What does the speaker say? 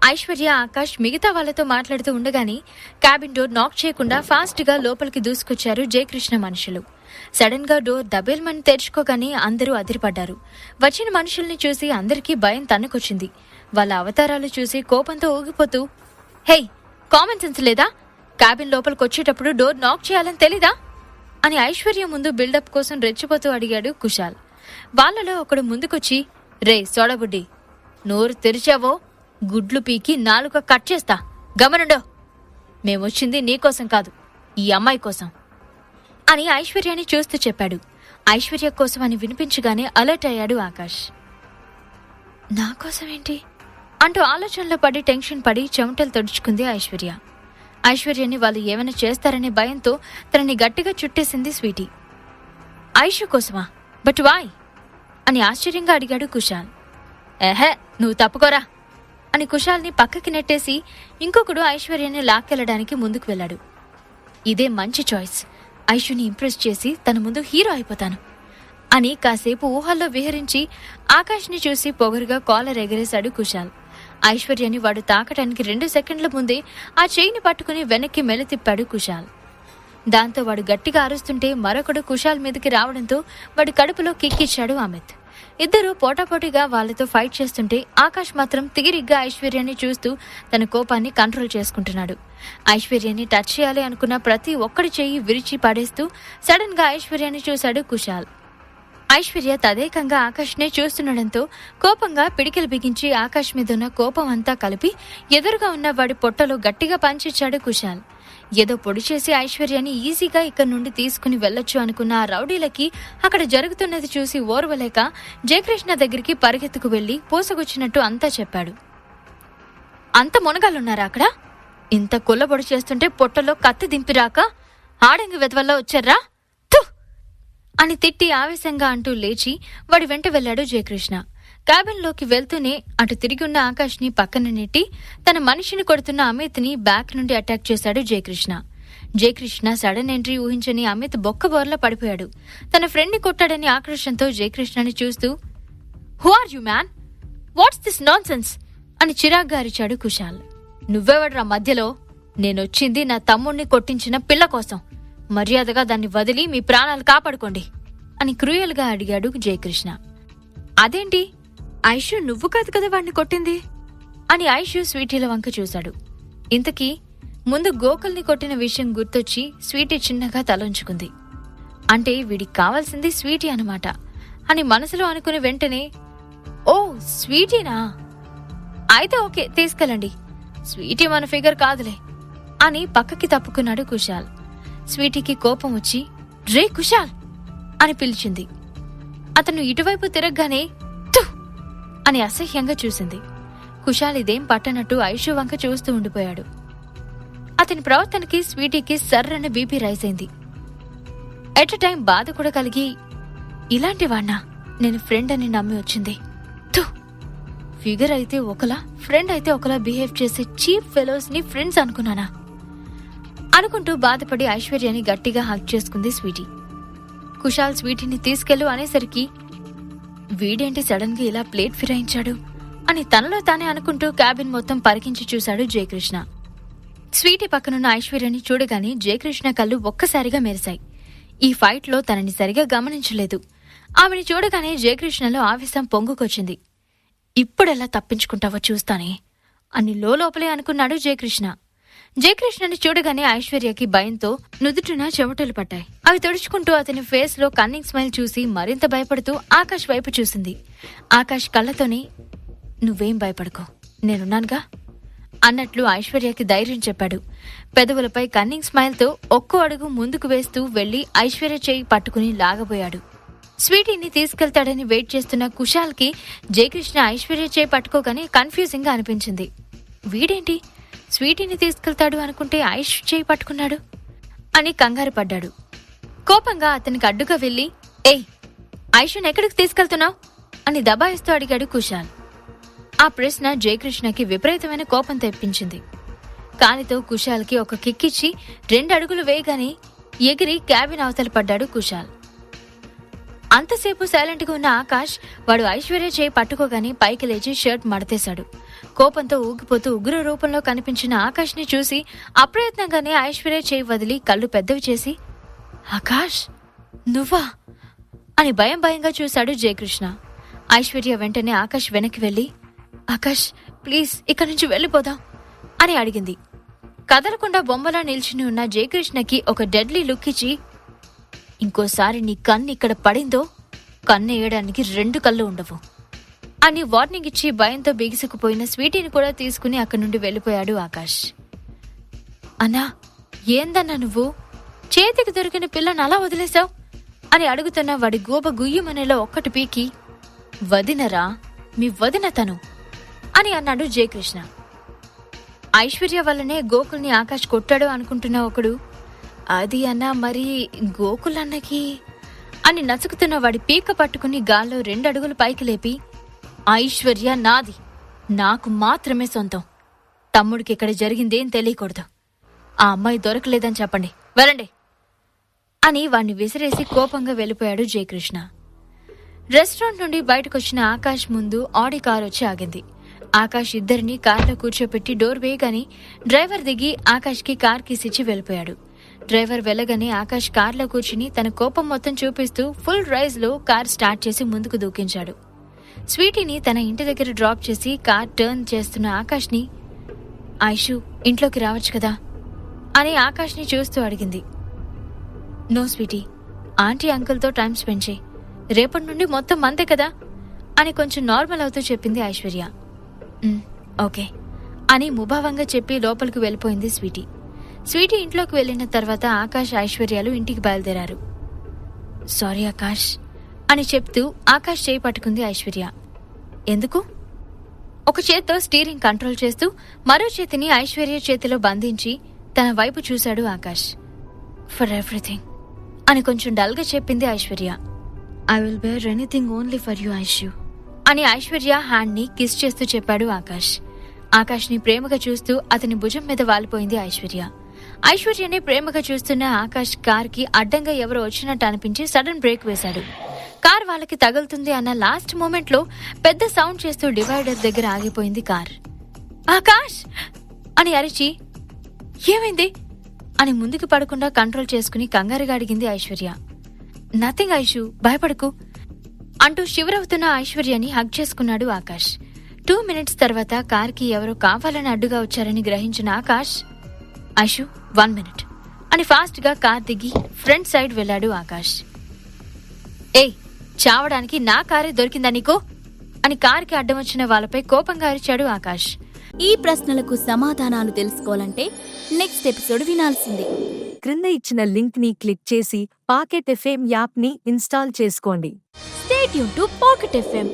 ఐశ్వర్య, ఆకాష్ మిగతా వాళ్లతో మాట్లాడుతూ ఉండగానే క్యాబిన్ డోర్ నాక్ చేయకుండా ఫాస్ట్ గా లోపలికి దూసుకొచ్చారు జయకృష్ణ మనుషులు. సడన్ గా డోర్ దబేల్మని తెరుచుకోగానే అందరూ అదిరిపడ్డారు. వచ్చిన మనుషుల్ని చూసి అందరికీ భయం తన్నుకొచ్చింది. వాళ్ళ అవతారాలు చూసి కోపంతో ఊగిపోతూ, హే, కామన్ సెన్స్ లేదా? క్యాబిన్ లోపలికొచ్చేటప్పుడు డోర్ నాక్ చేయాలని తెలీదా అని ఐశ్వర్య ముందు బిల్డప్ కోసం రెచ్చిపోతూ అడిగాడు కుశాల్. వాళ్లలో ఒకడు ముందుకొచ్చి, రే సోడబుడ్డి, నోరు తెరిచావో గుడ్లు పీకి నాలుక కట్ చేస్తా, గమనుండో. మేమొచ్చింది నీకోసం కాదు, ఈ అమ్మాయి కోసం అని ఐశ్వర్యాన్ని చూస్తూ చెప్పాడు. ఐశ్వర్య కోసం అని వినిపించగానే అలర్ట్ అయ్యాడు ఆకాష్. నా కోసమేంటి అంటూ ఆలోచనలో పడి టెన్షన్ పడి చెమటలు తడుచుకుంది ఐశ్వర్య. ఐశ్వర్యని వాళ్ళు ఏమైనా చేస్తారనే భయంతో తనని గట్టిగా చుట్టేసింది స్వీటీ. ఐషు కోసమా? బట్ వాయ్ అని ఆశ్చర్యంగా అడిగాడు కుశాల్. ఏహే, నువ్వు తప్పుకోరా అని కుశాల్ని పక్కకి నెట్టేసి ఇంకొకడు ఐశ్వర్యని లాక్కెళ్లడానికి ముందుకు వెళ్లాడు. ఇదే మంచి చాయిస్, ఐషుని ఇంప్రెస్ చేసి తన ముందు హీరో అయిపోతాను అని కాసేపు ఊహల్లో విహరించి ఆకాష్ని చూసి పొగరుగా కాలర్ ఎగరేశాడు కుశాల్. ఐశ్వర్యని వాడు తాకటానికి 2 సెకండ్ల ముందే ఆ చేయిని పట్టుకుని వెనక్కి మెలితిప్పాడు కుశాల్. దాంతో వాడు గట్టిగా అరుస్తుంటే మరొకడు కుశాల్ మీదకి రావడంతో వాడి కడుపులో కిక్కిచ్చాడు అమిత్. ఇద్దరూ పోటాపోటీగా వాళ్లతో ఫైట్ చేస్తుంటే ఆకాష్ మాత్రం తిరిగ్గా ఐశ్వర్యాన్ని చూస్తూ తన కోపాన్ని కంట్రోల్ చేసుకుంటున్నాడు. ఐశ్వర్యాన్ని టచ్ చేయాలి అనుకున్న ప్రతి ఒక్కడి చెయ్యి విరిచి పడేస్తూ సడన్ గా ఐశ్వర్యాన్ని చూశాడు కుశాల్. ఐశ్వర్య తదేకంగా ఆకాష్నే చూస్తుండడంతో కోపంగా పిడికిలు బిగించి ఆకాష్ మీదున్న కోపం అంతా కలిపి ఎదురుగా ఉన్న వాడి పొట్టలో గట్టిగా పంచిచ్చాడు కుశాల్. ఏదో పొడి చేసి ఐశ్వర్యాన్ని ఈజీగా ఇక్కడి నుండి తీసుకుని వెళ్లొచ్చు అనుకున్న ఆ రౌడీలకి అక్కడ జరుగుతున్నది చూసి ఓర్వలేక జయకృష్ణ దగ్గరికి పరిగెత్తుకు వెళ్లి పూసగుచ్చినట్టు అంతా చెప్పాడు. అంత మునగాలున్నారా అక్కడ? ఇంత కొల్లబొడి చేస్తుంటే పొట్టలో కత్తి దింపిరాక ఆడంగి వెదవల్లో వచ్చారా అని తిట్టి ఆవేశంగా అంటూ లేచి వాడి వెంట వెళ్లాడు జయకృష్ణ. క్యాబిన్లోకి వెళ్తూనే అటు తిరిగున్న ఆకాష్ని పక్కన నెట్టి తన మనిషిని కొడుతున్న అమిత్ని బ్యాక్ నుండి అటాక్ చేశాడు జయకృష్ణ. జయకృష్ణ సడన్ ఎంట్రీ ఊహించని అమిత్ బొక్కబోర్లా పడిపోయాడు. తన ఫ్రెండ్ని కొట్టాడని ఆక్రోషంతో జయకృష్ణని చూస్తూ, who are you man? What's this nonsense అని చిరాగ్గా అరిచాడు కుశాల్. నువ్వెవడ్రా మధ్యలో? నేనొచ్చింది నా తమ్ముణ్ణి కొట్టించిన పిల్ల కోసం. మర్యాదగా దాన్ని వదిలి మీ ప్రాణాలు కాపాడుకోండి అని క్రూయల్ గా అడిగాడు జయకృష్ణ. అదేంటి, ఐషు నువ్వు కాదు కదా వాణ్ణి కొట్టింది అని ఐషు స్వీటీల వంక చూశాడు. ఇంతకీ ముందు గోకుల్ని కొట్టిన విషయం గుర్తొచ్చి స్వీటీ చిన్నగా తలంచుకుంది. అంటే వీడికి కావాల్సింది స్వీటీ అనమాట అని మనసులో అనుకుని వెంటనే, ఓ స్వీటీనా, అయితే ఓకే తీసుకెళ్ళండి, స్వీటీ మన ఫిగర్ కాదులే అని పక్కకి తప్పుకున్నాడు కుశాల్. స్వీటీకి కోపం వచ్చి, రే కుశాల్ అని పిలిచింది. అతను ఇటువైపు తిరగగానే థు అని అసహ్యంగా చూసింది. కుశాల్ ఇదేం పట్టనట్టు ఐషు వంక చూస్తూ ఉండిపోయాడు. అతని ప్రవర్తనకి స్వీటీకి సర్రని బీపీ రైజ్ అయింది. ఎట్ టైం బాధ కూడా కలిగి, ఇలాంటి వాణ్ణా నేను ఫ్రెండ్ అని నమ్మి వచ్చింది? థు, ఫిగర్ అయితే ఒకలా ఫ్రెండ్ అయితే ఒకలా బిహేవ్ చేసే చీప్ ఫెలోస్ ని ఫ్రెండ్స్ అనుకున్నానా అనుకుంటూ బాధపడి ఐశ్వర్యాన్ని గట్టిగా హగ్ చేసుకుంది స్వీటీ. కుశాల్ స్వీటీని తీసుకెళ్ళు అనేసరికి వీడేంటి సడన్ గా ఇలా ప్లేట్ ఫిరాయించాడు అని తనలో తానే అనుకుంటూ క్యాబిన్ మొత్తం పరికించి చూశాడు జయకృష్ణ. స్వీటీ పక్కనున్న ఐశ్వర్యాన్ని చూడగానే జయకృష్ణ కళ్ళు ఒక్కసారిగా మెరిశాయి. ఈ ఫైట్ లో తనని సరిగా గమనించలేదు. ఆమెని చూడగానే జయకృష్ణలో ఆవేశం పొంగుకొచ్చింది. ఇప్పుడెలా తప్పించుకుంటావో చూస్తానే అని లోపలే అనుకున్నాడు జయకృష్ణ. జయకృష్ణని చూడగానే ఐశ్వర్యకి భయంతో నుదుటిన చెమటలు పట్టాయి. అవి తుడుచుకుంటూ అతని ఫేస్ లో కన్నింగ్ స్మైల్ చూసి మరింత భయపడుతూ ఆకాష్ వైపు చూసింది. ఆకాష్ కళ్ళతోనే, నువ్వేం భయపడుకో, నేనున్నానుగా అన్నట్లు ఐశ్వర్యకి ధైర్యం చెప్పాడు. పెదవులపై కన్నింగ్ స్మైల్ తో ఒక్కో అడుగు ముందుకు వేస్తూ వెళ్లి ఐశ్వర్య చేయి పట్టుకుని లాగబోయాడు. స్వీటీని తీసుకెళ్తాడని వెయిట్ చేస్తున్న కుశాల్ కి జయకృష్ణ ఐశ్వర్య చేయి పట్టుకోగానే కన్ఫ్యూజింగ్ గా అనిపించింది. వీడేంటి స్వీటీని తీసుకెళ్తాడు అనుకుంటే ఐష్ చేయి పట్టుకున్నాడు అని కంగారు పడ్డాడు. కోపంగా అతనికి అడ్డుగా వెళ్లి, ఏయ్, ఐషుని ఎక్కడికి తీసుకెళ్తున్నావు అని దబాయిస్తూ అడిగాడు కుశాల్. ఆ ప్రశ్న జయకృష్ణకి విపరీతమైన కోపం తెప్పించింది. కాలితో కుశాల్కి ఒక కిక్కిచ్చి 2 అడుగులు వేయగానే ఎగిరి క్యాబిన్ అవతల పడ్డాడు కుశాల్. అంతసేపు సైలెంట్ గా ఉన్న ఆకాష్ వాడు ఐశ్వర్య చేయి పట్టుకోగానే పైకి లేచి షర్ట్ మడతేశాడు. కోపంతో ఊగిపోతూ ఉగ్ర రూపంలో కనిపించిన ఆకాష్ని చూసి అప్రయత్నంగానే ఐశ్వర్య చేయి వదిలి కళ్ళు పెద్దవి చేసి, ఆకాష్ నువ్వా అని భయంగా చూశాడు జయకృష్ణ. ఐశ్వర్య వెంటనే ఆకాష్ వెనక్కి వెళ్లి, ఆకాష్ ప్లీజ్ ఇక్కడి నుంచి వెళ్ళిపోదాం అని అడిగింది. కదలకుండా బొమ్మలా నిల్చుని ఉన్న జయకృష్ణకి ఒక డెడ్లీ లుక్ ఇచ్చి, ఇంకోసారి నీ కన్ను ఇక్కడ పడిందో కన్నేయడానికి 2 కళ్ళు ఉండవు అని వార్నింగ్ ఇచ్చి భయంతో బిగుసుకుపోయిన స్వీటీని కూడా తీసుకుని అక్కడి నుండి వెళ్ళిపోయాడు ఆకాష్. అన్నా ఏందన్నా నువ్వు చేతికి దొరికిన పిల్లను అలా వదిలేశావు అని అడుగుతున్న వాడి గోబ గుయ్యమనేలో ఒక్కటి పీకి, వదినరా మీ వదిన తను అని అన్నాడు జయకృష్ణ. ఐశ్వర్య వల్లనే గోకుల్ని ఆకాష్ కొట్టాడు అనుకుంటున్న ఒకడు, అది అన్నా మరి గోకుల్ అన్నకి అని నసుకుతున్న వాడి పీక పట్టుకుని గాల్లో 2 అడుగులు పైకి లేపి, ఐశ్వర్య నాది, నాకు మాత్రమే సొంతం. తమ్ముడికి ఇక్కడ జరిగిందేం తెలియకూడదు. ఆ అమ్మాయి దొరకలేదని చెప్పండి, వెళ్ళండి అని వాణ్ణి విసిరేసి కోపంగా వెళ్ళిపోయాడు జయకృష్ణ. రెస్టారెంట్ నుండి బయటకొచ్చిన ఆకాష్ ముందు ఆడి కారు వచ్చి ఆగింది. ఆకాష్ ఇద్దరిని కార్లో కూర్చోపెట్టి డోర్ వేయగానే డ్రైవర్ దిగి ఆకాష్కి కార్ కీసిచ్చి వెళ్ళిపోయాడు. డ్రైవర్ వెళ్ళగానే ఆకాష్ కార్లో కూర్చుని తన కోపం మొత్తం చూపిస్తూ ఫుల్ రైజ్ లో కార్ స్టార్ట్ చేసి ముందుకు దూకించాడు. స్వీటీని తన ఇంటి దగ్గర డ్రాప్ చేసి కార్ టర్న్ చేస్తున్న ఆకాష్ని, ఐషు ఇంట్లోకి రావచ్చు కదా అని ఆకాష్ని చూస్తూ అడిగింది. నో స్వీటీ, ఆంటీ అంకుల్తో టైం స్పెండ్ చేయి, రేపటి నుండి మొత్తం మందే కదా అని కొంచెం నార్మల్ అవుతూ చెప్పింది ఐశ్వర్య. ఓకే అని ముభావంగా చెప్పి లోపలికి వెళ్ళిపోయింది స్వీటీ. స్వీటీ ఇంట్లోకి వెళ్లిన తర్వాత ఆకాష్ ఐశ్వర్యాలు ఇంటికి బయలుదేరారు. సారీ ఆకాష్ అని చెప్తూ ఆకాష్ చేయి పట్టుకుంది ఐశ్వర్య. ఎందుకు? ఒక చేత్తో స్టీరింగ్ కంట్రోల్ చేస్తూ మరో చేతిని ఐశ్వర్య చేతిలో బంధించి తన వైపు చూశాడు ఆకాష్. ఫర్ ఎవ్రీథింగ్ అని కొంచెం డల్గా చెప్పింది Aishwarya. I will bear anything only for you Aishu అని ఐశ్వర్య హ్యాండ్ ని కిస్ చేస్తూ చెప్పాడు ఆకాష్. ఆకాష్ ని ప్రేమగా చూస్తూ అతని భుజం మీద వాలిపోయింది ఐశ్వర్య. ఐశ్వర్యని ప్రేమగా చూస్తున్న ఆకాష్ కార్ కి అడ్డంగా ఎవరో వచ్చినట్టు అనిపించి సడన్ బ్రేక్ వేశాడు. కార్ వాళ్ళకి తగులుతుంది అన్న లాస్ట్ మూమెంట్ లో పెద్ద సౌండ్ చేస్తూ డివైడర్ దగ్గర ఆగిపోయింది కార్. ఆకాష్ అని అరిచి, ఏమైంది అని ముందుకు పడకుండా కంట్రోల్ చేసుకుని కంగారుగా అడిగింది ఐశ్వర్య. నథింగ్ ఐషు, భయపడకు అంటూ శివరవుతున్న ఐశ్వర్యని హగ్ చేసుకున్నాడు ఆకాష్. 2 minutes తర్వాత కార్ కి ఎవరో కావాలని అడ్డుగా వచ్చారని గ్రహించిన ఆకాష్, ఐషు 1 minute అని ఫాస్ట్ గా కార్ దిగి ఫ్రంట్ సైడ్ వెళ్లాడు ఆకాష్. ఏయ్, చావడానికి నా కారే దొరికిందా నీకు అని కార్ కి అడ్డం వచ్చిన వాళ్ళపై కోపంగా అరిచాడు ఆకాష్. ఈ ప్రశ్నలకు సమాధానాలు తెలుసుకోవాలంటే నెక్స్ట్ ఎపిసోడ్ వినాల్సిందే. క్రింద ఇచ్చిన లింక్ ని క్లిక్ చేసి పాకెట్ ఎఫ్ఎం యాప్ ని ఇన్స్టాల్ చేసుకోండి. Stay tune to pocket FM.